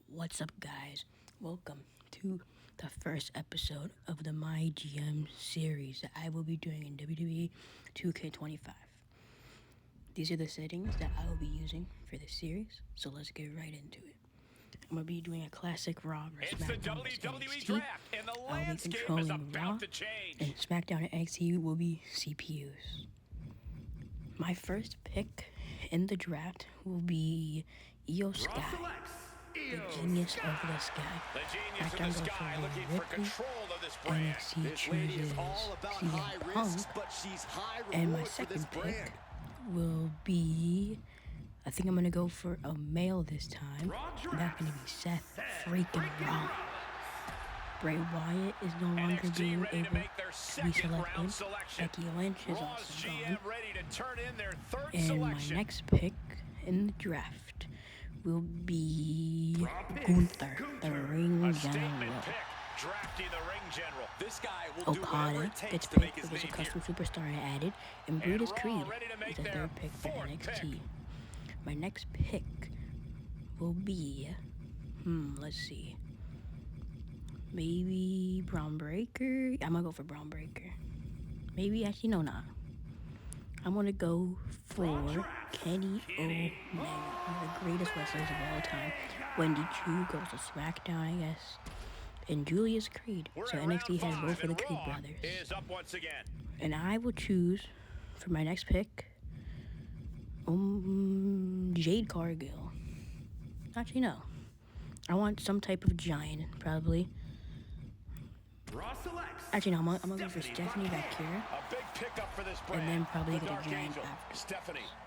What's up, guys? Welcome to the first episode of the My GM series that I will be doing in WWE 2K25. These are the settings that I will be using for this series, so let's get right into it. I'm going to be doing a classic Raw versus SmackDown versus NXT. Draft, and the I'll be controlling Raw, and SmackDown and NXT will be CPUs. My first pick in the draft will be Io Sky, the genius of the sky. After I'm going for Ripley, NXT chooses CM Punk, and my second pick will be, I think I'm going to go for a male this time, and that's going to be Seth freaking Rollins. Bray Wyatt is no longer being able to be selected. Becky Lynch is also gone. And my next pick in the draft will be Gunther, the ring general. Okada gets picked because a custom superstar I added, and Brutus Creed is the third pick for NXT. My next pick will be, let's see. Maybe Braun Breaker. I'm gonna go for Braun Breaker. Maybe, actually, no, not. I'm gonna go for Kenny Omega, one of the greatest wrestlers of all time. Wendy Chu goes to SmackDown, I guess. And Julius Creed. So NXT has both of the Creed brothers. And I will choose, for my next pick, Jade Cargill. Actually, no. I want some type of giant, probably. Actually, no, I'm gonna go for Stephanie Bakir, and then probably get a giant after.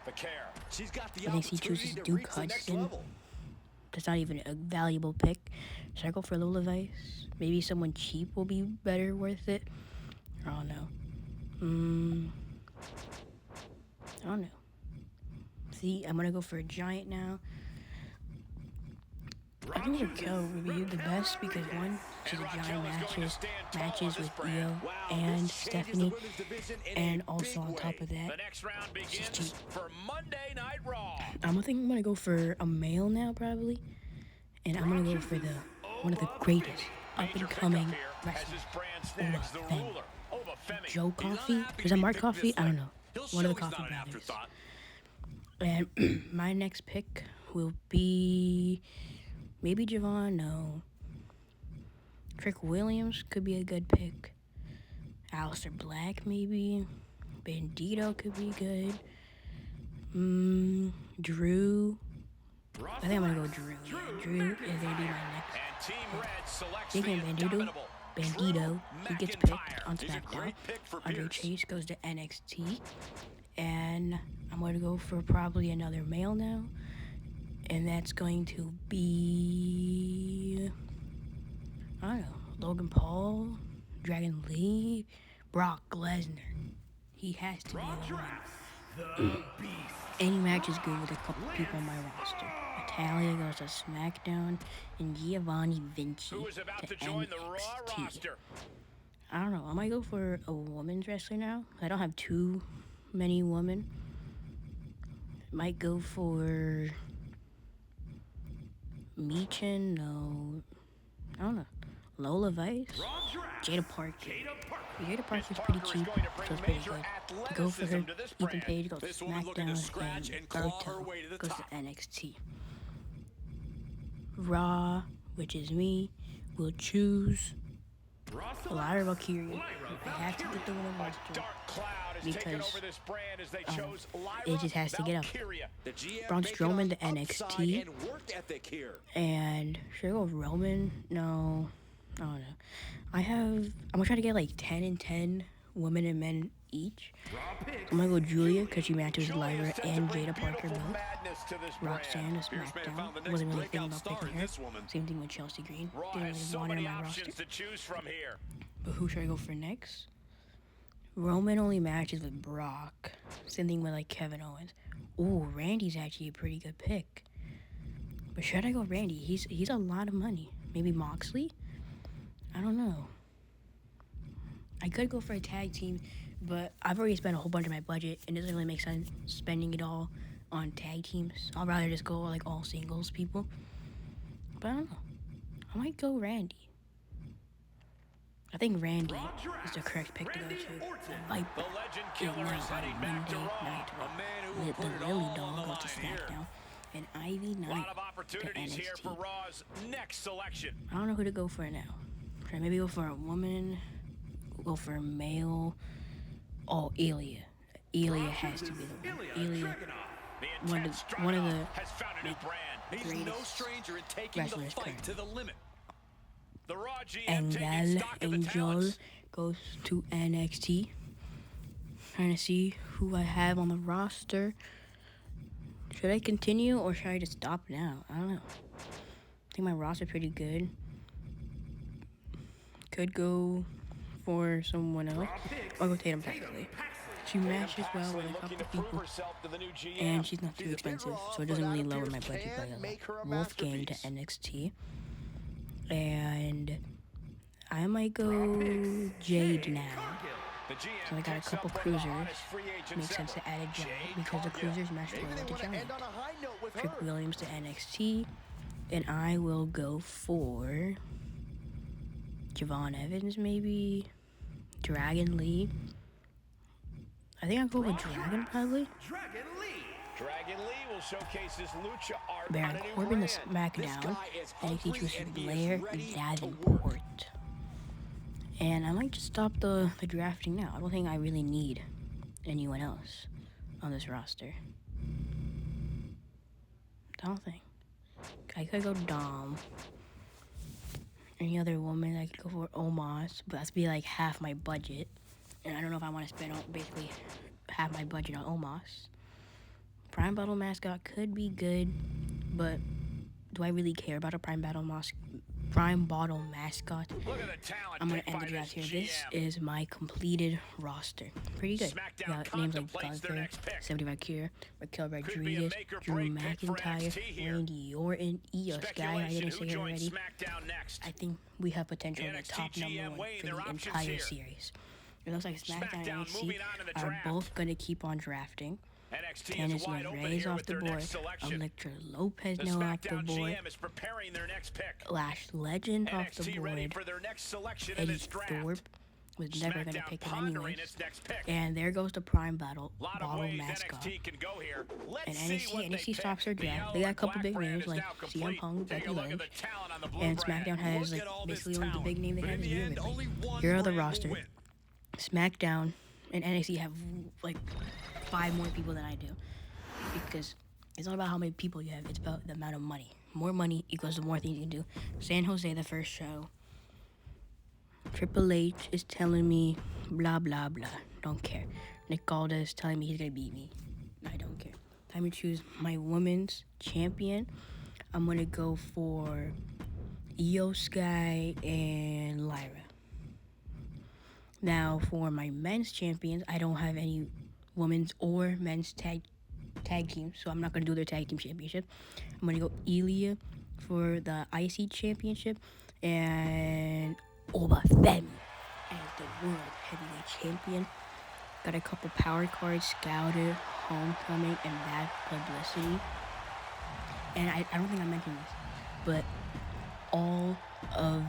I think she chooses Duke Hudson. That's not even a valuable pick. Should I go for Lola Vice? Maybe someone cheap will be better worth it. I don't know. I don't know. See, I'm gonna go for a giant now. I think Raquel would be the best because one, she's a giant matches with Io and Stephanie, and also on top of that, she's cheap. I think I'm gonna go for a male now probably, and I'm gonna go for one of the greatest up and coming wrestlers, Joe Coffey. Is that Mark Coffey? I don't know. One of the Coffey brothers. And my next pick will be maybe Javon. No. Trick Williams could be a good pick. Aleister Black maybe. Bandito could be good. Drew. I think I'm gonna go Drew. Yeah, Drew is gonna be my next pick. Speaking of Bandito, he gets picked on SmackDown. Andre Chase goes to NXT. And I'm going to go for probably another male now. And that's going to be, I don't know, Logan Paul, Dragon Lee, Brock Lesnar. He has to be the one. Any match is good with a couple people on my roster. Natalia goes to SmackDown, and Giovanni Vinci to NXT. I don't know. I might go for a women's wrestler now. I don't have too many women. Might go for Meechin. No, I don't know. Lola Vice, Jada Parker. Jada Parker's pretty cheap, so it's pretty good. To go for her, Ethan Page goes to SmackDown, and Garto goes to NXT. Raw, which is me, will choose Lyra Valkyria. I have to get the women's roster because it just has to get up. Braun Strowman to NXT. And should I go Roman? No, I don't know. I'm gonna try to get like 10 and 10 women and men each. I'm gonna go Julia because she matches with Lyra and Jada Parker both. Roxanne to SmackDown. Wasn't really thinking about picking her. Same thing with Chelsea Green. Didn't really want her on my roster. But who should I go for next? Roman only matches with Brock. Same thing with like Kevin Owens. Ooh, Randy's actually a pretty good pick. But should I go Randy? He's a lot of money. Maybe Moxley? I don't know. I could go for a tag team, but I've already spent a whole bunch of my budget, and it doesn't really make sense spending it all on tag teams. I'd rather just go like all singles people. But I don't know. I might go Randy. I think Randy is the correct pick to go to. Viper is now on Monday Night Raw. The Lily Dog goes to SmackDown. And Ivy Knight to NXT. I don't know who to go for now. Should I maybe go for a woman? Go for a male? Oh, Ilya. Ilya has to be the one. Ilya, one of the greatest wrestlers currently. Angel goes to NXT. Trying to see who I have on the roster. Should I continue or should I just stop now? I don't know. I think my roster's pretty good. Could go for someone else. I'll go Tatum technically. She matches well with a couple people. And she's not too expensive, so it doesn't really lower my budget by a lot. Wolfgang to NXT. And I might go Jade now. So I got a couple cruisers. Makes sense to add a giant because the cruisers match well with the giant. Trick Williams to NXT. And I will go for Javon Evans maybe. Dragon Lee. I think I'll go with Dragon probably. Dragon Lee will showcase his lucha art. Baron Corbin to SmackDown. NXT chooses Blair Davenport. And I might just stop the drafting now. I don't think I really need anyone else on this roster. I don't think. I could go Dom. Any other woman I could go for Omos, but that's be like half my budget. And I don't know if I want to spend basically half my budget on Omos. Prime Battle Mascot could be good, but do I really care about a Prime Battle Mascot? I'm going to end the draft here. This is my completed roster. Pretty good. We got names like Gunther, 75 Kier, Raquel Rodriguez, Drew McIntyre, Randy Orton, Io Sky. I didn't say it already. I think we have potential in the top number one for the entire series. It looks like SmackDown and NXT are both going to keep on drafting. Candice LeRae's off the board. Elektra Lopez now off the board. Lash Legend off the board. Eddie Thorpe was never going to pick him anyways. And there goes the Prime Battle Mascot. And NXT stops their draft. They got a couple big names like CM Punk, Becky Lynch. And SmackDown has like basically only the big name they have here. Here are the roster. SmackDown and NXT have like 5 more people than I do, because it's not about how many people you have, it's about the amount of money. More money equals the more things you can do. San Jose, the first show. Triple H is telling me blah blah blah. Don't care. Nick Aldis is telling me he's gonna beat me. I don't care. Time to choose my women's champion. I'm gonna go for Io Sky and Lyra. Now for my men's champions, I don't have any women's or men's tag teams, so I'm not going to do their tag team championship. I'm going to go Ilya for the IC championship and Obafemi as the world heavyweight champion. Got a couple power cards, Scouted, Homecoming, and Bad Publicity. And I don't think I mentioned this, but all of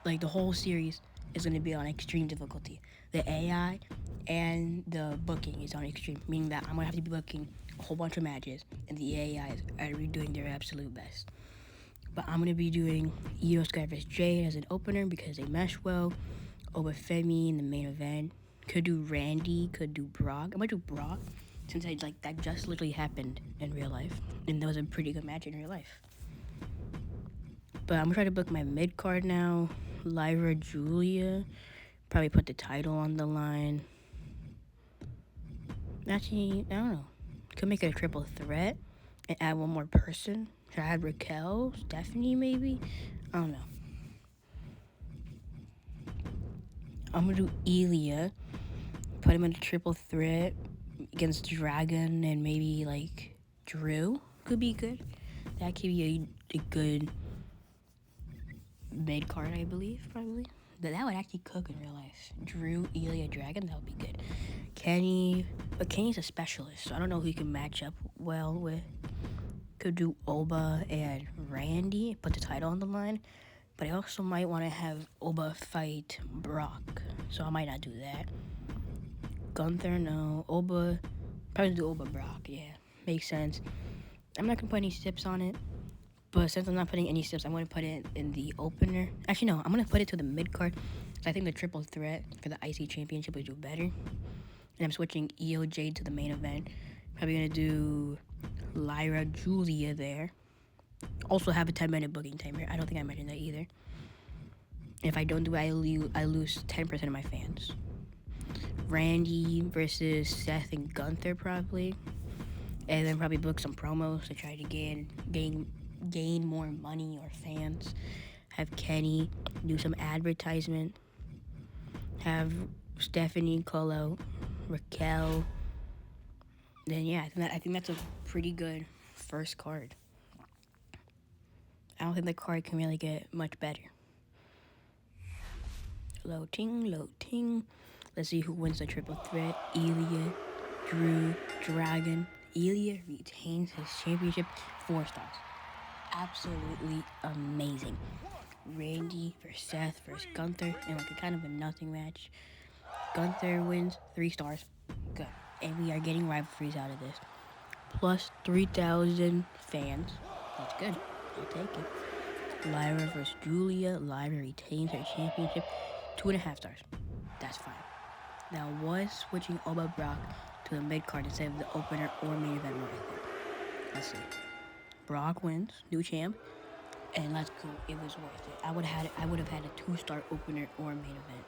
like the whole series is going to be on extreme difficulty. The AI and the booking is on extreme, meaning that I'm going to have to be booking a whole bunch of matches, and the AIs are doing their absolute best. But I'm going to be doing Io Sky vs. Jade as an opener because they mesh well. Obafemi in the main event. Could do Randy, could do Brock. I might do Brock since that just literally happened in real life, and that was a pretty good match in real life. But I'm going to try to book my mid card now. Lyra Julia. Probably put the title on the line. Actually, I don't know. Could make it a triple threat and add one more person. Should I add Raquel? Stephanie, maybe? I don't know. I'm going to do Ilya. Put him in a triple threat against Dragon and maybe, like, Drew. Could be good. That could be a good mid card, I believe, probably. But that would actually cook in real life. Drew, Ilya, Dragon, that would be good. Kenny, but Kenny's a specialist, so I don't know who he can match up well with. could do Oba and Randy, put the title on the line. But I also might want to have Oba fight Brock. So I might not do that. Gunther, no. Oba, probably do Oba Brock, yeah. Makes sense. I'm not going to put any steps on it. But since I'm not putting any steps, I'm going to put it in the opener. Actually, no. I'm going to put it to the mid-card. So I think the triple threat for the IC Championship would do better. And I'm switching Io Jade to the main event. Probably going to do Lyra Julia there. Also have a 10-minute booking timer. I don't think I mentioned that either. If I don't do it, I lose 10% of my fans. Randy versus Seth and Gunther probably. And then probably book some promos to try to gain more money or fans. Have Kenny do some advertisement. Have Stephanie call out Raquel. Then yeah, I think that's a pretty good first card. I don't think the card can really get much better. Loading. Let's see who wins the triple threat. Ilya, Drew, Dragon. Ilya retains his championship 4 stars. Absolutely amazing. Randy versus Seth versus Gunther in like a kind of a nothing match. Gunther wins 3 stars. Good. And we are getting rivalries out of this. Plus 3,000 fans. That's good. I'll take it. Lyra versus Julia. Lyra retains her championship. 2.5 stars. That's fine. Now, was switching Oba Brock to the mid-card instead of the opener or main event worth it? Let's see. Brock wins, new champ, and let's go. It was worth it. I would have had a 2-star opener or main event.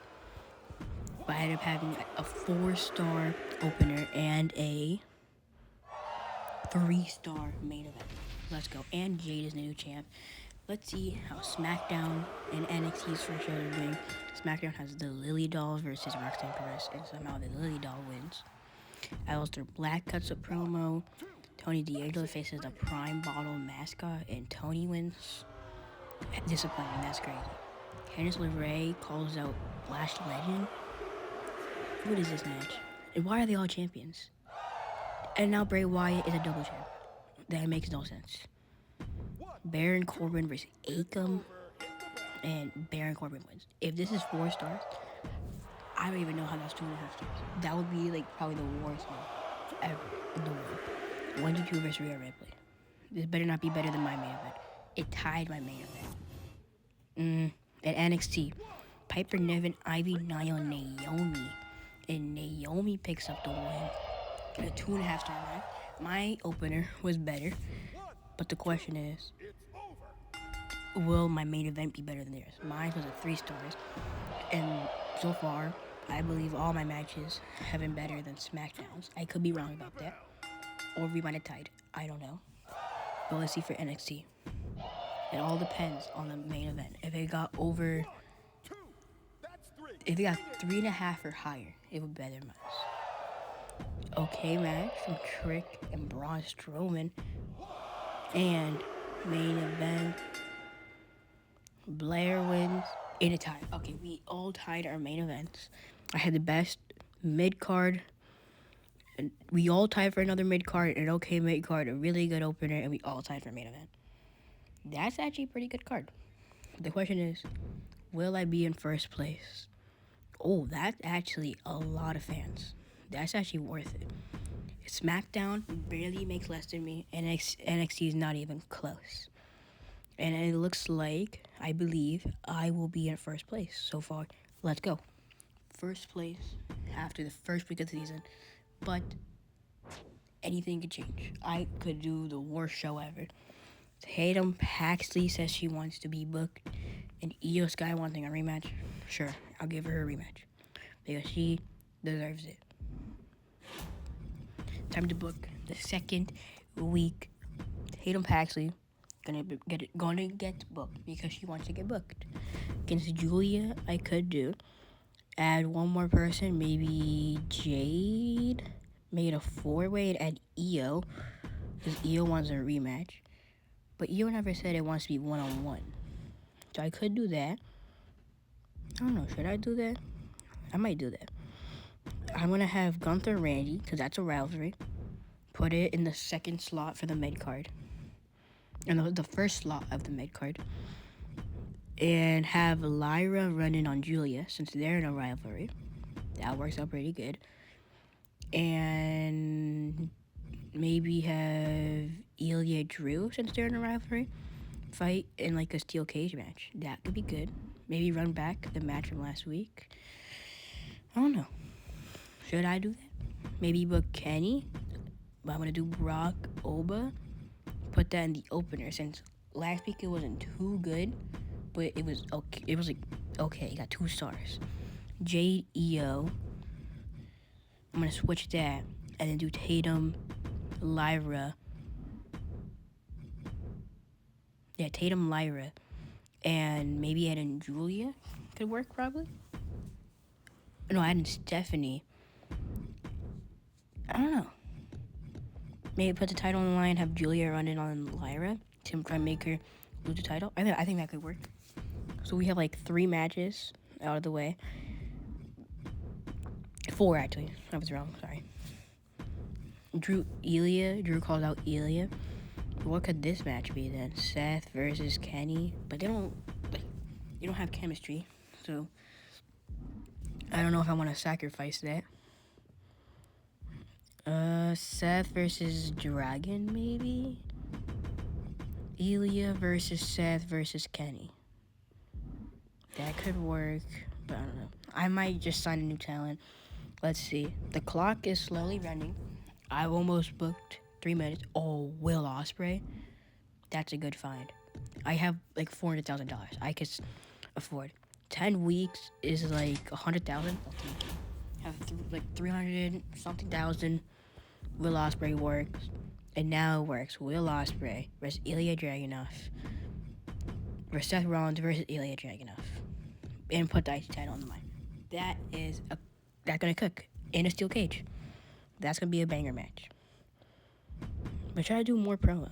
But I ended up having a 4-star opener and a 3-star main event. Let's go. And Jade is the new champ. Let's see how SmackDown and NXT's first show are doing. SmackDown has the Lily Dolls versus Roxanne Perez, and somehow the Lily Doll wins. Aleister Black cuts a promo. Tony D'Angelo faces the Prime Bottle mascot, and Tony wins. Disappointing, that's crazy. Candice LeRae calls out Lash Legend. What is this match? And why are they all champions? And now Bray Wyatt is a double champ. That makes no sense. Baron Corbin versus Akam, and Baron Corbin wins. If this is 4 stars, I don't even know how that's 2.5 stars. That would be like probably the worst one ever in the world. 1-2 versus Rhea Ripley. This better not be better than my main event. It tied my main event. At NXT, Piper Niven, Ivy Nile, Naomi, and Naomi picks up the win. A 2.5 star match. My opener was better, but the question is, will my main event be better than theirs? Mine was a 3 stars, and so far, I believe all my matches have been better than SmackDown's. I could be wrong about that, or we might have tied. I don't know. But let's see for NXT. It all depends on the main event. If it got 3.5 or higher, it would be better than mine. Okay match from Trick and Braun Strowman. And main event, Blair wins in a tie. Okay, we all tied our main events. I had the best mid-card. And we all tied for another mid-card, an okay mid-card, a really good opener, and we all tied for main event. That's actually a pretty good card. The question is, will I be in first place? Oh, that's actually a lot of fans. That's actually worth it. SmackDown barely makes less than me, and NXT is not even close. And it looks like, I believe, I will be in first place so far. Let's go. First place after the first week of the season. But anything could change. I could do the worst show ever. Tatum Paxley says she wants to be booked, and Io Sky wanting a rematch. Sure, I'll give her a rematch because she deserves it. Time to book the second week. Tatum Paxley gonna get booked because she wants to get booked. Against Julia, I could do. Add one more person, maybe Jade. Make it a 4-way and add Io, because Io wants a rematch. But Io never said it wants to be 1-on-1. So I could do that. I don't know, should I do that? I might do that. I'm going to have Gunther Randy, because that's a rivalry. Put it in the second slot for the mid card. and the first slot of the mid card, and have Lyra running on Julia since they're in a rivalry. That works out pretty good. And maybe have Ilya Drew since they're in a rivalry fight in like a steel cage match. That could be good. Maybe run back the match from last week. I don't know. Should I do that? Maybe book Kenny. But I'm gonna do Brock Oba. Put that in the opener since last week it wasn't too good, but it was okay. It was like okay. It got 2 stars. Jade EO. I'm gonna switch that and then do Tatum, Lyra. Yeah, Tatum, Lyra, and maybe add in Julia could work probably. No, add in Stephanie. I don't know. Maybe put the title on the line, have Julia run in on Lyra to try and make her lose the title. I think that could work. So we have like 3 matches out of the way. 4 actually. I was wrong. Sorry. Drew calls out Ilya. What could this match be then? Seth versus Kenny, but they don't have chemistry, so I don't know if I want to sacrifice that. Seth versus Dragon, maybe? Ilya versus Seth versus Kenny. That could work, but I don't know. I might just sign a new talent. Let's see. The clock is slowly running. I've almost booked 3 minutes. Oh, Will Ospreay. That's a good find. I have like $400,000. I could afford. 10 weeks is like 100,000. Have like 300 something thousand. Will Ospreay works, and now it works. Will Ospreay versus Ilya Dragunov versus Seth Rollins versus Ilya Dragunov, and put the IC title on the line. That's gonna cook in a steel cage. That's gonna be a banger match. But try to do more promos.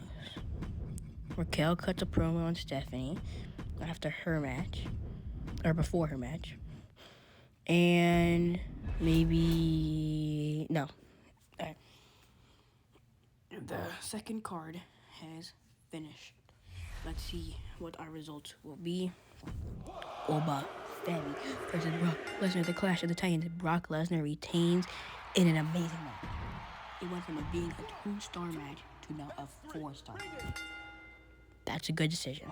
Raquel cuts a promo on Stephanie after her match, or before her match, and maybe no. The second card has finished. Let's see what our results will be. Oba Femi versus Brock Lesnar, the Clash of the Titans. Brock Lesnar retains in an amazing match. It went from being a 2-star match to now a 4-star match. That's a good decision.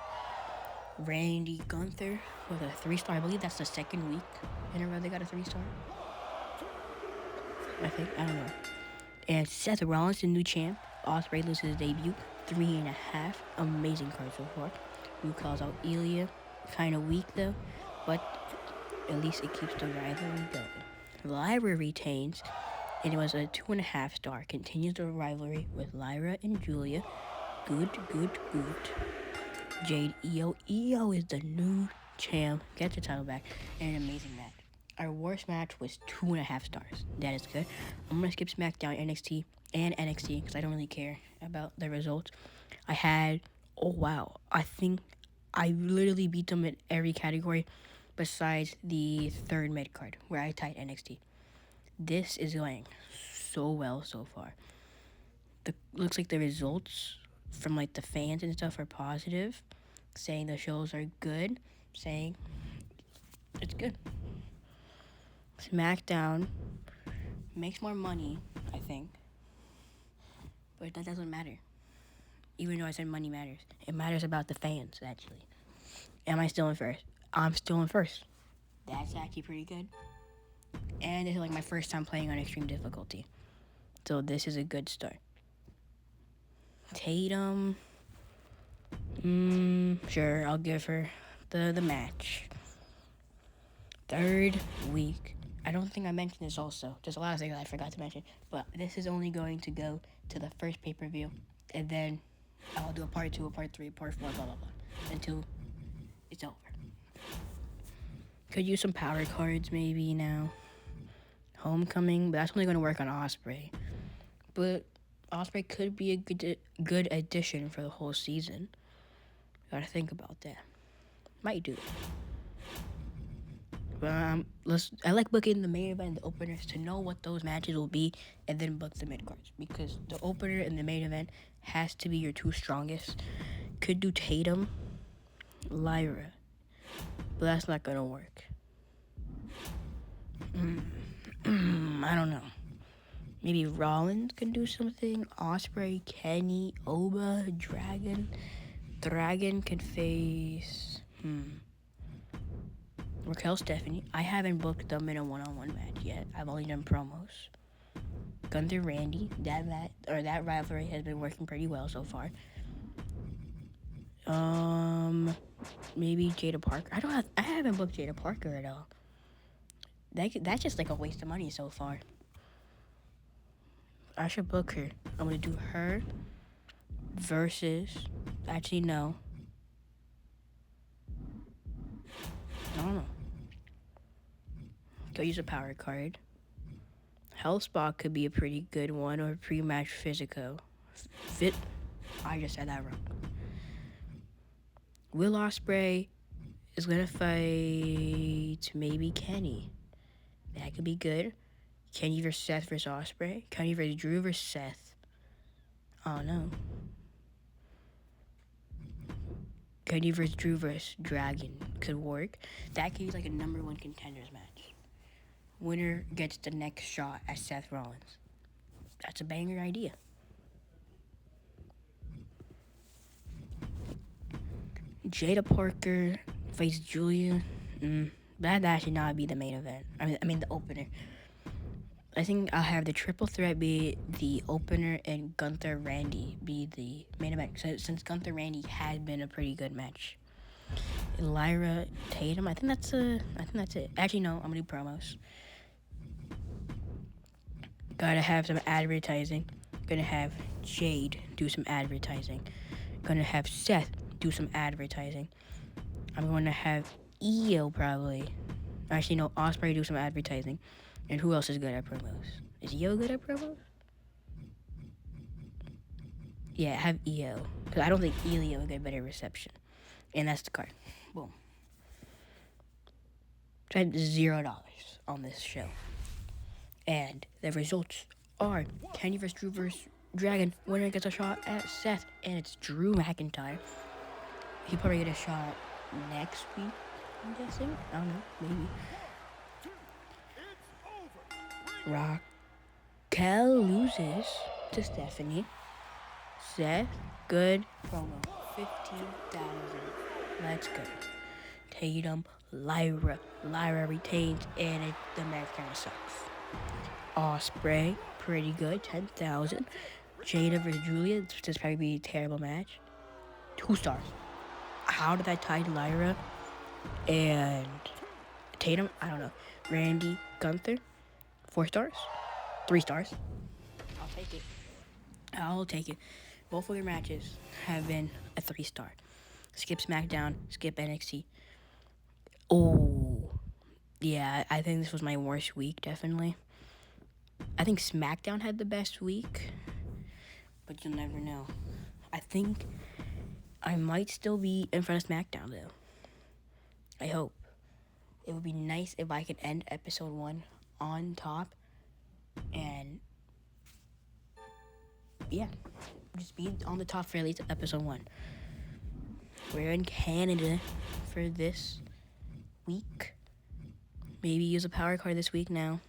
Randy Gunther with a 3-star. I believe that's the second week in a row they got a 3-star. I don't know. And Seth Rollins, the new champ. Ospreay loses his debut. 3.5. Amazing card so far. Who calls out Ilya. Kind of weak though, but at least it keeps the rivalry going. Lyra retains, and it was a 2.5 star. Continues the rivalry with Lyra and Julia. Good. Jade EO. EO is the new champ. Gets the title back. And an amazing match. Our worst match was 2.5 stars. That is good. I'm going to skip SmackDown, NXT, and NXT because I don't really care about the results. I had, I think I literally beat them in every category besides the third mid card where I tied NXT. This is going so well so far. Looks like the results from like the fans and stuff are positive, saying the shows are good, saying it's good. SmackDown makes more money, I think, but that doesn't matter. Even though I said money matters, it matters about the fans, actually. Am I still in first? I'm still in first. That's actually pretty good. And it's like my first time playing on extreme difficulty, so this is a good start. Tatum, sure, I'll give her the match. Third week. I don't think I mentioned this also. There's a lot of things I forgot to mention. But this is only going to go to the first pay-per-view. And then I'll do a part 2, a part 3, a part 4, blah, blah, blah. Until it's over. Could use some power cards maybe now. Homecoming, but that's only going to work on Ospreay. But Ospreay could be a good addition for the whole season. Gotta think about that. Might do it. I like booking the main event and the openers to know what those matches will be, and then book the mid cards, because the opener and the main event has to be your 2 strongest, could do Tatum, Lyra, but that's not gonna work. I don't know. Maybe Rollins can do something. Osprey, Kenny, Oba, Dragon. Dragon can face Raquel, Stephanie. I haven't booked them in a one-on-one match yet. I've only done promos. Gunther, Randy. That rivalry has been working pretty well so far. Maybe Jada Parker. I haven't booked Jada Parker at all. That's just like a waste of money so far. I should book her. I'm gonna do her versus. Actually, no. I don't know. Go use a power card. Health Spot could be a pretty good one, or pre-match physico. I just said that wrong. Will Ospreay is gonna fight maybe Kenny. That could be good. Kenny versus Seth versus Ospreay. Kenny versus Drew versus Seth. Oh no. Kenny versus Drew versus Dragon could work. That could be like a number 1 contenders match. Winner gets the next shot at Seth Rollins. That's a banger idea. Jada Parker fights Julia. That should not be the main event. I mean the opener. I think I'll have the triple threat be the opener and Gunther Randy be the main event. So, since Gunther Randy has been a pretty good match. Lyra Tatum. I think that's it. Actually, no. I'm gonna do promos. Gotta have some advertising. Gonna have Jade do some advertising. Gonna have Seth do some advertising. I'm gonna have Io probably. Actually, no. Ospreay do some advertising. And who else is good at promos? Is Io good at promos? Yeah, have Io. Because I don't think Elio would get better reception. And that's the card. Boom. So I have $0 on this show. And the results are Kenny vs. Drew vs. Dragon. Winner gets a shot at Seth. And it's Drew McIntyre. He'll probably get a shot next week, I'm guessing. I don't know. Maybe. Raquel loses to Stephanie. Seth, good promo. 15,000. Let's go. Tatum, Lyra. Lyra retains, and the match kind of sucks. Ospreay, pretty good. 10,000. Jada versus Julia. This probably be a terrible match. 2 stars. How did I tie Lyra and Tatum? I don't know. Randy, Gunther. 4 stars? 3 stars? I'll take it. Both of your matches have been a 3-star. Skip SmackDown, skip NXT. Oh, yeah, I think this was my worst week, definitely. I think SmackDown had the best week, but you'll never know. I think I might still be in front of SmackDown, though. I hope. It would be nice if I could end episode 1 on top and yeah, just be on the top for at least episode 1. We're in Canada for this week. Maybe use a power card this week now.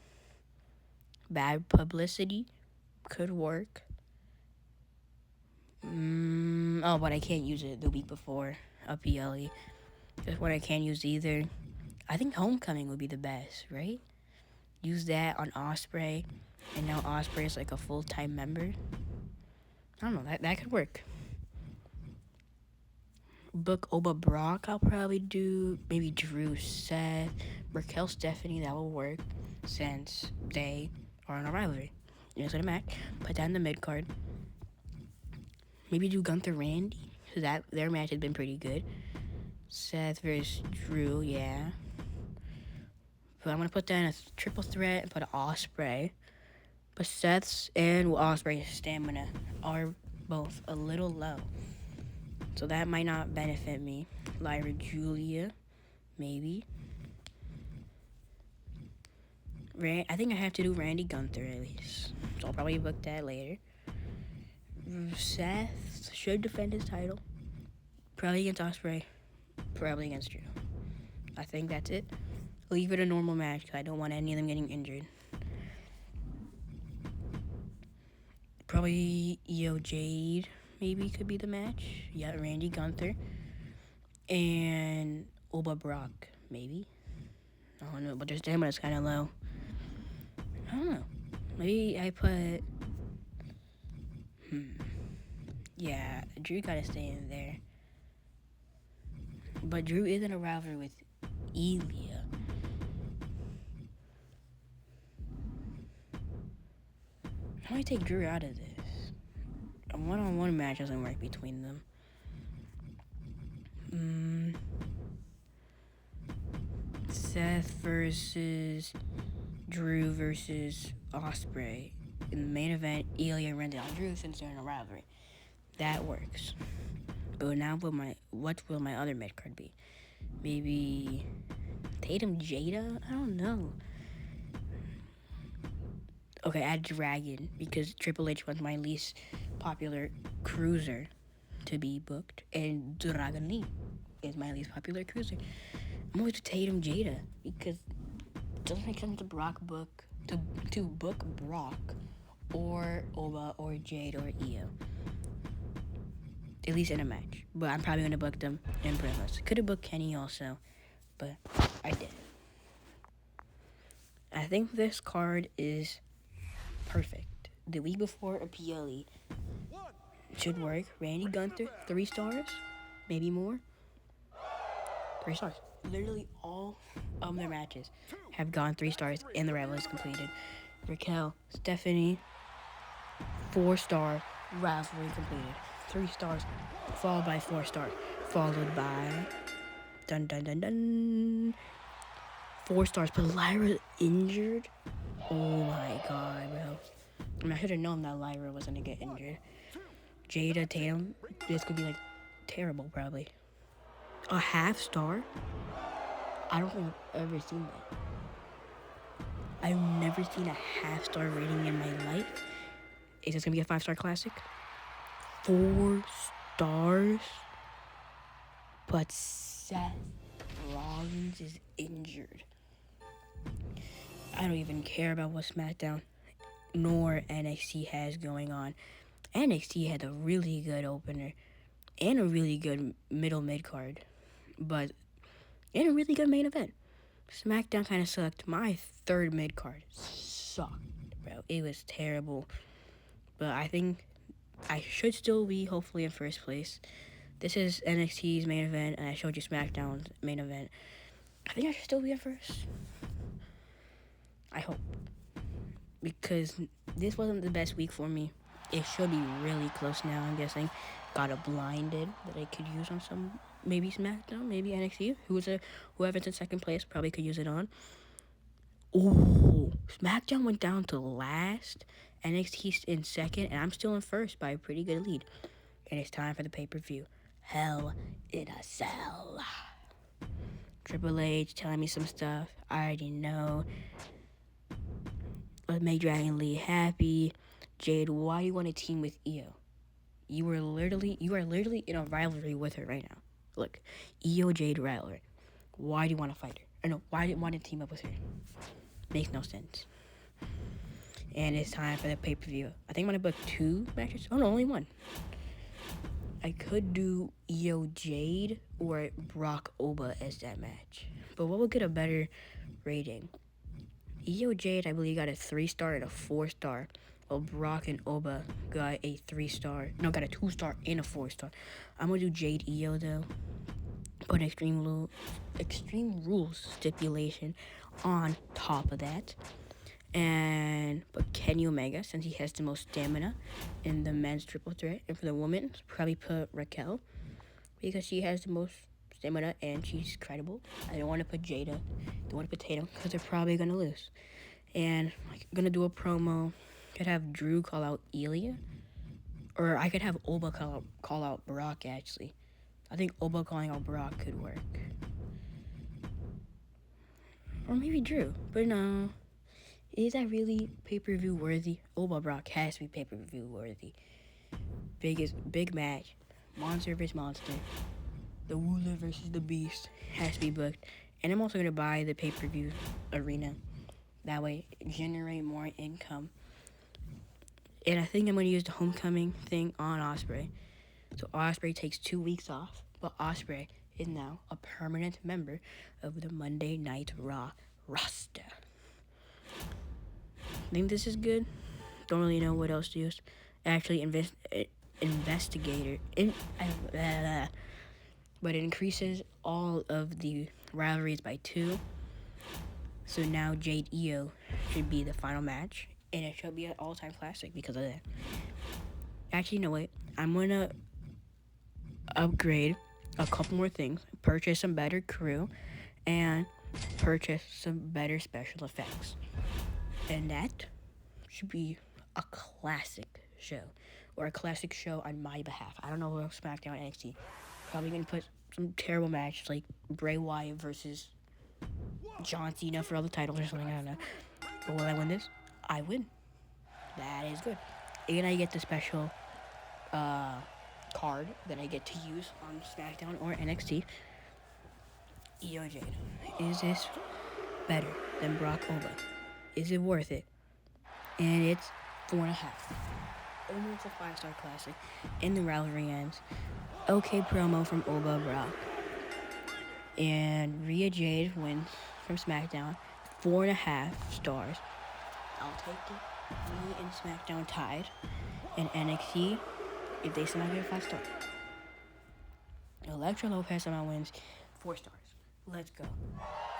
Bad publicity could work. But I can't use it the week before a PLE. That's what I can't use either. I think Homecoming would be the best, right? Use that on Ospreay, and now Ospreay is like a full-time member. I don't know, that could work. Book Oba Brock, I'll probably do. Maybe Drew, Seth, Raquel, Stephanie, that will work since they are on a rivalry. Yes, in a match. Put that in the mid card. Maybe do Gunther Randy, because their match has been pretty good. Seth versus Drew, yeah. But I'm going to put that in a triple threat and put an Ospreay. But Seth's and Ospreay's stamina are both a little low. So that might not benefit me. Lyra Julia, maybe. I think I have to do Randy Gunther at least. So I'll probably book that later. Seth should defend his title. Probably against Ospreay. Probably against Drew. I think that's it. Leave it a normal match because I don't want any of them getting injured. Probably Io Jade maybe could be the match. Yeah, Randy Gunther. And Oba Brock, maybe. I don't know, but their stamina's kind of low. I don't know. Maybe I put... Yeah, Drew gotta stay in there. But Drew isn't a rivalry with Ilya. How do I take Drew out of this? A one-on-one match doesn't work between them. Seth versus Drew versus Ospreay. In the main event, Ilya runs down Drew since they're in a rivalry. That works. But now what will my other mid card be? Maybe Tatum Jada? I don't know. Okay, add Dragon because Triple H was my least popular cruiser to be booked, and Dragon Lee is my least popular cruiser. I'm going to Tatum Jada because it doesn't make sense to book Brock or Oba or Jade or Io. At least in a match. But I'm probably going to book them in promos. Could have booked Kenny also, but I didn't. I think this card is perfect. The week before a PLE should work. Randy Gunther, 3 stars, maybe more. 3 stars. Literally all of their matches have gone 3 stars and the rival is completed. Raquel, Stephanie, 4-star rivalry completed. 3 stars, followed by 4 stars, followed by 4 stars. But Lyra injured. Oh my god, bro. I mean, I should have known that Lyra was gonna get injured. Jada Tatum, this could be like terrible, probably. A 1/2 star? I don't think I've ever seen that. I've never seen a 1/2 star rating in my life. Is this gonna be a 5-star classic? 4 stars? But Seth Rollins is injured. I don't even care about what SmackDown nor NXT has going on. NXT had a really good opener and a really good middle mid-card, but and a really good main event. SmackDown kind of sucked. My 3rd mid-card sucked, bro. It was terrible. But I think I should still be hopefully in first place. This is NXT's main event, and I showed you SmackDown's main event. I think I should still be in first. I hope. Because this wasn't the best week for me. It should be really close now, I'm guessing. Got a blinded that I could use on some, maybe SmackDown, maybe NXT. Whoever's in 2nd place probably could use it on. Ooh, SmackDown went down to last. NXT's in 2nd, and I'm still in 1st by a pretty good lead. And it's time for the pay-per-view. Hell in a Cell. Triple H telling me some stuff I already know. Let's make Dragon Lee happy. Jade, why do you want to team with Io? You are literally in a rivalry with her right now. Look, Io Jade rivalry. Why do you want to fight her? Or no, why do you want to team up with her? Makes no sense. And it's time for the pay-per-view. I think I'm going to book 2 matches. Oh, no, only 1. I could do Io Jade or Brock Oba as that match. But what would get a better rating? Io Jade, I believe, got a 3-star and a 4-star. While Brock and Oba got a 3-star. No, got a 2-star and a 4-star. I'm going to do Jade Io, though. Put an Extreme Rules stipulation on top of that. And put Kenny Omega, since he has the most stamina in the men's triple threat. And for the women, probably put Raquel, because she has the most stamina and she's credible. I don't want to put Jada. I don't want to put Tatum, because they're probably going to lose. And I'm going to do a promo. Could have Drew call out Ilya. Or I could have Oba call out Brock, actually. I think Oba calling out Brock could work. Or maybe Drew. But no. Is that really pay-per-view worthy? Oba Brock has to be pay-per-view worthy. Big match. Monster vs. Monster. The Wooler versus the Beast has to be booked. And I'm also going to buy the pay-per-view arena. That way, generate more income. And I think I'm going to use the homecoming thing on Ospreay. So Ospreay takes 2 weeks off. But Ospreay is now a permanent member of the Monday Night Raw roster. I think this is good. Don't really know what else to use. Actually, investigator. But it increases all of the rivalries by 2. So now Jade Io should be the final match. And it should be an all-time classic because of that. Actually, no, wait. I'm going to upgrade a couple more things. Purchase some better crew. And purchase some better special effects. And that should be a classic show. Or a classic show on my behalf. I don't know who else SmackDown NXT. Probably going to put some terrible matches like Bray Wyatt versus John Cena for all the titles or something. I don't know. But will I win this? I win. That is good. And I get the special card that I get to use on SmackDown or NXT. Io Jade. Is this better than Brock Oba? Is it worth it? And it's 4.5. Almost a 5-star classic. And the rivalry ends. Okay promo from Oba Brock. And Rhea Jade wins from SmackDown. 4.5 stars. I'll take it. Me and SmackDown tied. And NXT, if they somehow get a 5 star. Elektra Lopez somehow wins 4 stars. Let's go.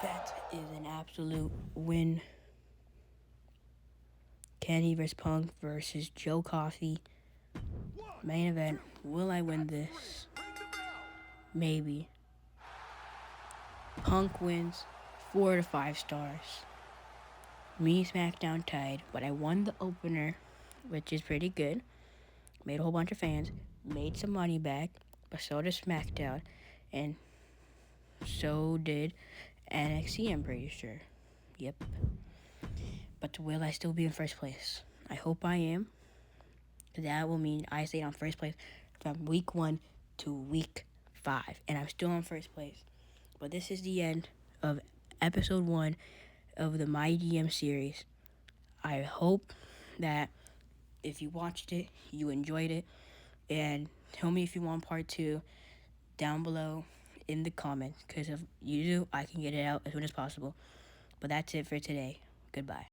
That is an absolute win. Kenny vs. Punk versus Joe Coffey. Main event. Will I win this? Maybe. Punk wins 4 to 5 stars. Me SmackDown tied, but I won the opener, which is pretty good. Made a whole bunch of fans. Made some money back, but so did SmackDown, and so did NXT, I'm pretty sure. Yep. But will I still be in first place? I hope I am. That will mean I stayed on first place from week 1 to week 5, and I'm still on first place. But this is the end of episode 1 of the My DM series. I hope that if you watched it, you enjoyed it, and tell me if you want part 2 down below in the comments, because if you do, I can get it out as soon as possible. But that's it for today. Goodbye.